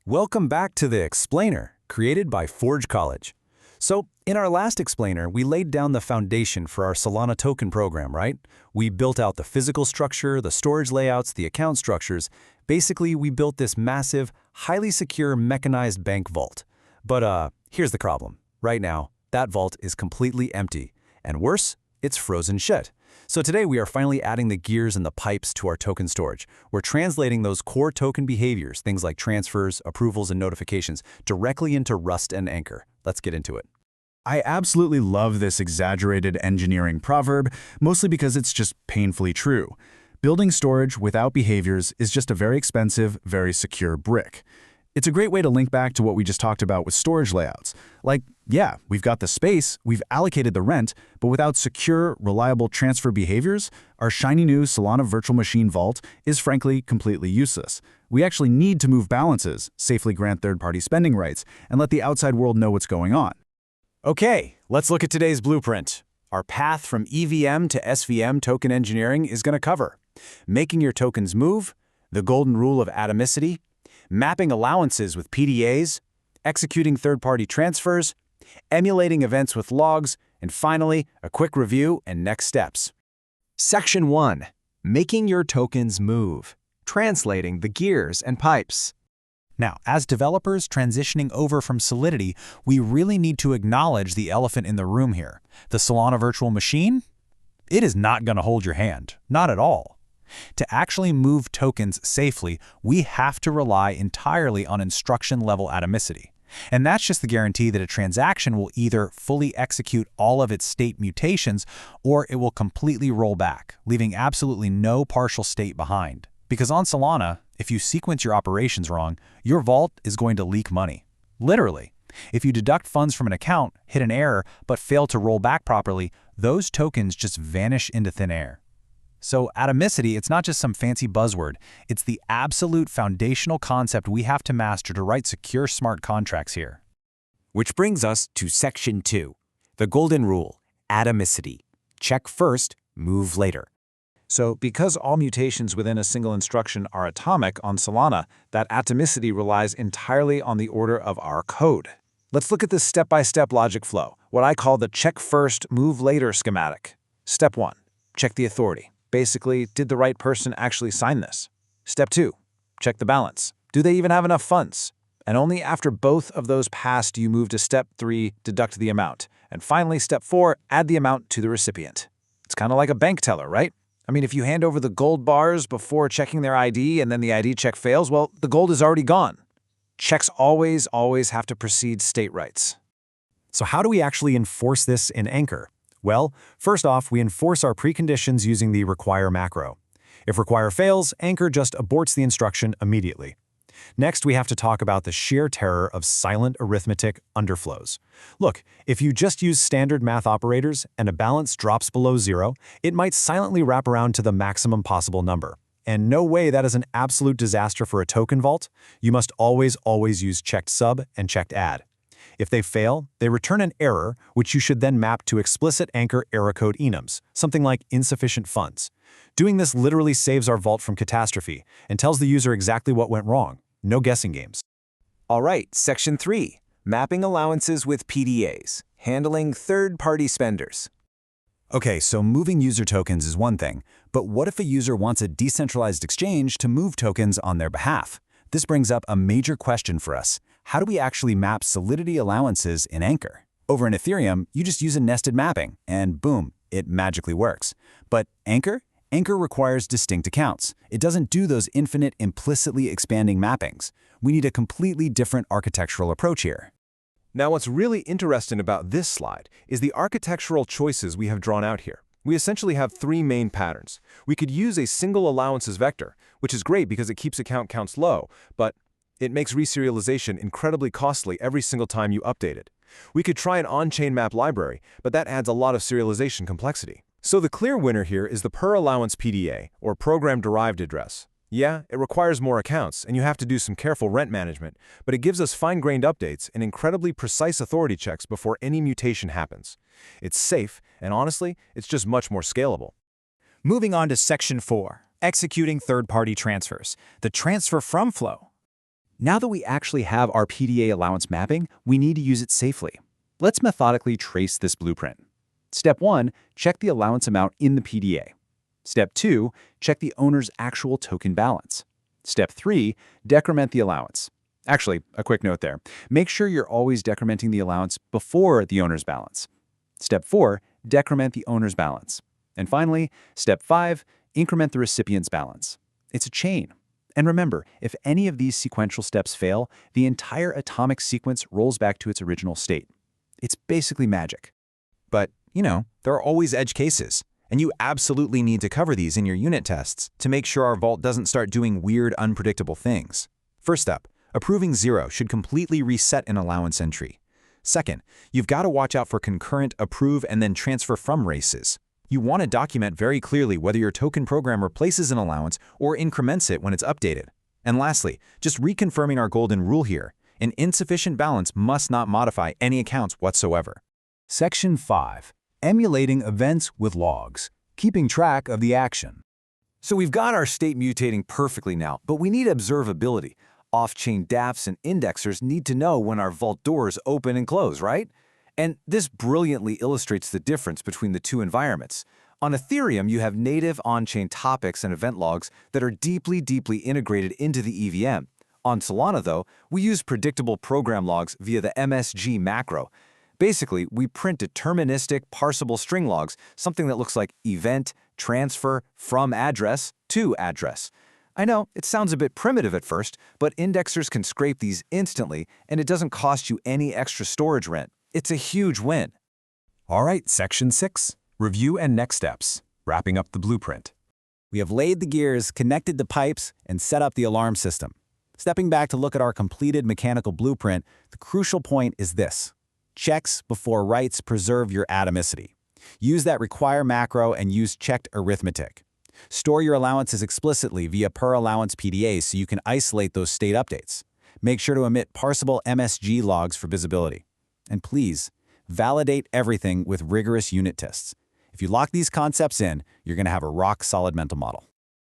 Welcome back to the Explainer, created by Forge College. So, in our last Explainer, we laid down the foundation for our Solana token program, right? We built out the physical structure, the storage layouts, the account structures. Basically, we built this massive, highly secure mechanized bank vault. But here's the problem. Right now, that vault is completely empty. And worse, it's frozen shut. So today we are finally adding the gears and the pipes to our token storage. We're translating those core token behaviors, things like transfers, approvals, and notifications, directly into Rust and Anchor. Let's get into it. I absolutely love this exaggerated engineering proverb, mostly because it's just painfully true. Building storage without behaviors is just a very expensive, very secure brick. It's a great way to link back to what we just talked about with storage layouts. Like, yeah, we've got the space, we've allocated the rent, but without secure, reliable transfer behaviors, our shiny new Solana virtual machine vault is frankly completely useless. We actually need to move balances, safely grant third-party spending rights, and let the outside world know what's going on. Okay, let's look at today's blueprint. Our path from EVM to SVM token engineering is going to cover making your tokens move, the golden rule of atomicity, mapping allowances with PDAs, executing third-party transfers, emulating events with logs, and finally, a quick review and next steps. Section 1. Making your tokens move. Translating the gears and pipes. Now, as developers transitioning over from Solidity, we really need to acknowledge the elephant in the room here. The Solana virtual machine? It is not going to hold your hand. Not at all. To actually move tokens safely, we have to rely entirely on instruction-level atomicity. And that's just the guarantee that a transaction will either fully execute all of its state mutations or it will completely roll back, leaving absolutely no partial state behind. Because on Solana, if you sequence your operations wrong, your vault is going to leak money. Literally. If you deduct funds from an account, hit an error, but fail to roll back properly, those tokens just vanish into thin air. So atomicity, it's not just some fancy buzzword. It's the absolute foundational concept we have to master to write secure smart contracts here. Which brings us to Section 2, the golden rule, atomicity. Check first, move later. So because all mutations within a single instruction are atomic on Solana, that atomicity relies entirely on the order of our code. Let's look at this step-by-step logic flow, what I call the check first, move later schematic. Step 1, check the authority. Basically, did the right person actually sign this? Step 2, check the balance. Do they even have enough funds? And only after both of those pass do you move to Step 3, deduct the amount. And finally, Step 4, add the amount to the recipient. It's kind of like a bank teller, right? I mean, if you hand over the gold bars before checking their ID and then the ID check fails, well, the gold is already gone. Checks always have to precede state rights. So how do we actually enforce this in Anchor? Well, first off, we enforce our preconditions using the require macro. If require fails, Anchor just aborts the instruction immediately. Next, we have to talk about the sheer terror of silent arithmetic underflows. Look, if you just use standard math operators and a balance drops below 0, it might silently wrap around to the maximum possible number. And no way that is an absolute disaster for a token vault. You must always use checked sub and checked add. If they fail, they return an error, which you should then map to explicit Anchor error code enums, something like insufficient funds. Doing this literally saves our vault from catastrophe and tells the user exactly what went wrong. No guessing games. All right, Section 3, mapping allowances with PDAs, handling third-party spenders. Okay, so moving user tokens is one thing, but what if a user wants a decentralized exchange to move tokens on their behalf? This brings up a major question for us. How do we actually map Solidity allowances in Anchor? Over in Ethereum, you just use a nested mapping, and boom, it magically works. But Anchor? Anchor requires distinct accounts. It doesn't do those infinite, implicitly expanding mappings. We need a completely different architectural approach here. Now, what's really interesting about this slide is the architectural choices we have drawn out here. We essentially have three main patterns. We could use a single allowances vector, which is great because it keeps account counts low, but it makes reserialization incredibly costly every single time you update it. We could try an on-chain map library, but that adds a lot of serialization complexity. So the clear winner here is the per allowance PDA, or program-derived address. Yeah, it requires more accounts, and you have to do some careful rent management, but it gives us fine-grained updates and incredibly precise authority checks before any mutation happens. It's safe, and honestly, it's just much more scalable. Moving on to Section 4, executing third-party transfers, the transfer from flow. Now that we actually have our PDA allowance mapping, we need to use it safely. Let's methodically trace this blueprint. Step 1, check the allowance amount in the PDA. Step 2, check the owner's actual token balance. Step 3, decrement the allowance. Actually, a quick note there. Make sure you're always decrementing the allowance before the owner's balance. Step 4, decrement the owner's balance. And finally, Step 5, increment the recipient's balance. It's a chain. And remember, if any of these sequential steps fail, the entire atomic sequence rolls back to its original state. It's basically magic. But, there are always edge cases, and you absolutely need to cover these in your unit tests to make sure our vault doesn't start doing weird, unpredictable things. First up, approving 0 should completely reset an allowance entry. Second, you've got to watch out for concurrent approve and then transfer from races. You want to document very clearly whether your token program replaces an allowance or increments it when it's updated. And lastly, just reconfirming our golden rule here, an insufficient balance must not modify any accounts whatsoever. Section 5. Emulating events with logs, keeping track of the action. So we've got our state mutating perfectly now, but we need observability. Off-chain DAFs and indexers need to know when our vault doors open and close, right? And this brilliantly illustrates the difference between the two environments. On Ethereum, you have native on-chain topics and event logs that are deeply integrated into the EVM. On Solana, though, we use predictable program logs via the MSG macro. Basically, we print deterministic parsable string logs, something that looks like event, transfer, from address to address. I know, it sounds a bit primitive at first, but indexers can scrape these instantly, and it doesn't cost you any extra storage rent. It's a huge win. All right, Section 6. Review and next steps. Wrapping up the blueprint. We have laid the gears, connected the pipes, and set up the alarm system. Stepping back to look at our completed mechanical blueprint, the crucial point is this. Checks before writes preserve your atomicity. Use that require macro and use checked arithmetic. Store your allowances explicitly via per allowance PDAs so you can isolate those state updates. Make sure to emit parsable MSG logs for visibility. And please, validate everything with rigorous unit tests. If you lock these concepts in, you're going to have a rock-solid mental model.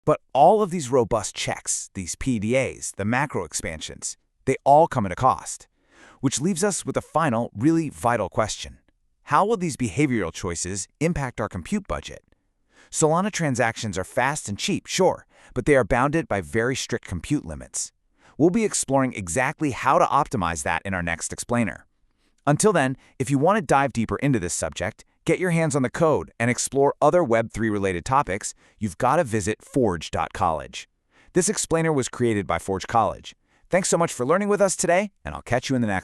But all of these robust checks, these PDAs, the macro expansions, they all come at a cost. Which leaves us with a final, really vital question. How will these behavioral choices impact our compute budget? Solana transactions are fast and cheap, sure, but they are bounded by very strict compute limits. We'll be exploring exactly how to optimize that in our next explainer. Until then, if you want to dive deeper into this subject, get your hands on the code, and explore other Web3-related topics, you've got to visit forge.college. This explainer was created by Forge College. Thanks so much for learning with us today, and I'll catch you in the next